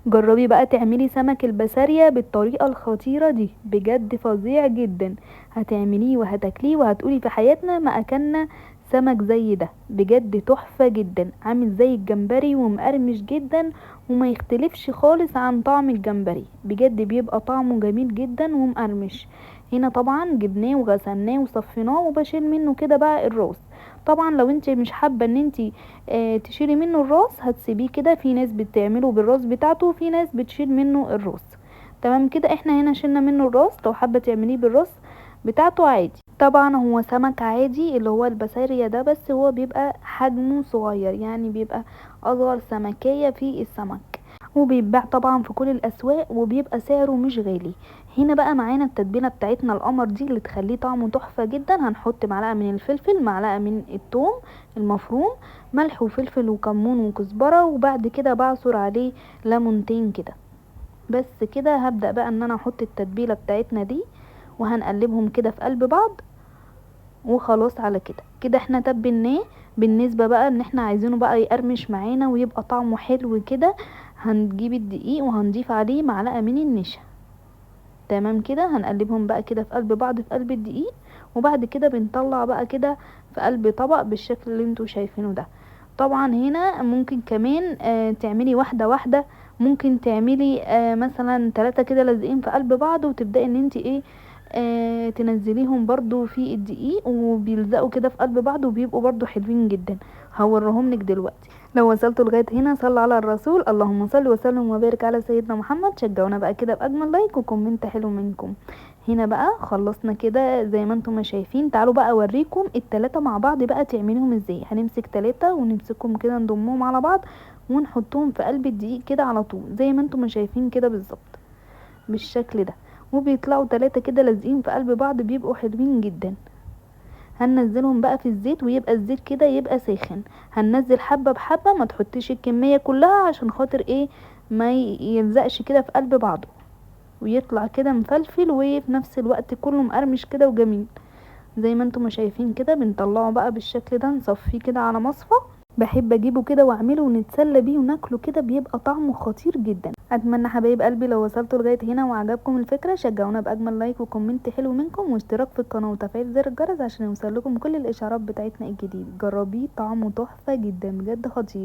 جربي بقى تعملي سمك البسارية بالطريقة الخطيرة دي، بجد فظيع جدا. هتعمليه وهتاكليه وهتقولي في حياتنا ما اكلنا سمك زي ده، بجد تحفة جدا، عامل زي الجمبري ومقرمش جدا، وما يختلفش خالص عن طعم الجمبري، بجد بيبقى طعمه جميل جدا ومقرمش. هنا طبعا جبناه وغسلناه وصفيناه وبشيل منه كده بقى الراس. طبعا لو انت مش حابه ان انت تشيلي منه الراس هتسيبيه كده، في ناس بتعمله بالراس بتاعته وفي ناس بتشيل منه الراس. تمام كده، احنا هنا شلنا منه الراس، لو حابه تعمليه بالراس بتاعته عادي. طبعا هو سمك عادي اللي هو البسارية ده، بس هو بيبقى حجمه صغير، يعني بيبقى اصغر سمكية في السمك، وبيتباع طبعا في كل الاسواق وبيبقى سعره مش غالي. هنا بقى معانا التتبيله بتاعتنا القمر دي اللي تخليه طعمه تحفه جدا. هنحط معلقه من الفلفل، معلقه من الثوم المفروم، ملح وفلفل وكمون وكزبره، وبعد كده بعصر عليه ليمونتين كده. بس كده هبدأ بقى ان انا احط التتبيله بتاعتنا دي وهنقلبهم كده في قلب بعض، وخلاص على كده كده احنا تبلناه. بالنسبه بقى ان احنا عايزينه بقى يقرمش معانا ويبقى طعمه حلو كده، هنجيب الدقيق وهنضيف عليه معلقه من النشا. تمام كده، هنقلبهم بقى كده في قلب بعض في قلب الدقيق، وبعد كده بنطلع بقى كده في قلب طبق بالشكل اللي انتوا شايفينه ده. طبعا هنا ممكن كمان تعملي واحده واحده، ممكن تعملي مثلا 3 كده لازقين في قلب بعض، وتبداي ان انت ايه تنزليهم برضو في الدقيق وبيلزقوا كده في قلب بعض وبيبقوا برضو حلوين جدا. هوريهم لك دلوقتي. لو وصلتوا لغايه هنا صلوا على الرسول، اللهم صل وسلم وبارك على سيدنا محمد. شجعونا بقى كده باجمل لايك وكومنت حلو منكم. هنا بقى خلصنا كده زي ما انتم ما شايفين. تعالوا بقى اوريكم التلاتة مع بعض بقى تعملهم ازاي. هنمسك 3 ونمسكهم كده نضمهم على بعض ونحطهم في قلب الدقيق كده على طول زي ما انتم ما شايفين كده بالظبط بالشكل ده، وبيطلعوا 3 كده لازقين في قلب بعض بيبقوا حلوين جدا. هننزلهم بقى في الزيت، ويبقى الزيت كده يبقى ساخن. هننزل حبة بحبة، ما تحطيش الكمية كلها عشان خاطر ايه ما يلزقش كده في قلب بعضه، ويطلع كده مفلفل وفي نفس الوقت كله مقرمش كده وجميل زي ما انتم ما شايفين كده. بنطلعه بقى بالشكل ده نصفيه كده على مصفى. بحب اجيبه كده واعمله ونتسلى بيه وناكله كده، بيبقى طعمه خطير جدا. اتمنى حبايب قلبي لو وصلتوا لغايه هنا وعجبكم الفكره شجعونا باجمل لايك وكومنت حلو منكم واشتراك في القناه وتفعيل زر الجرس عشان يوصلكم كل الاشعارات بتاعتنا الجديد. جربيه طعمه تحفه جدا بجد خطير.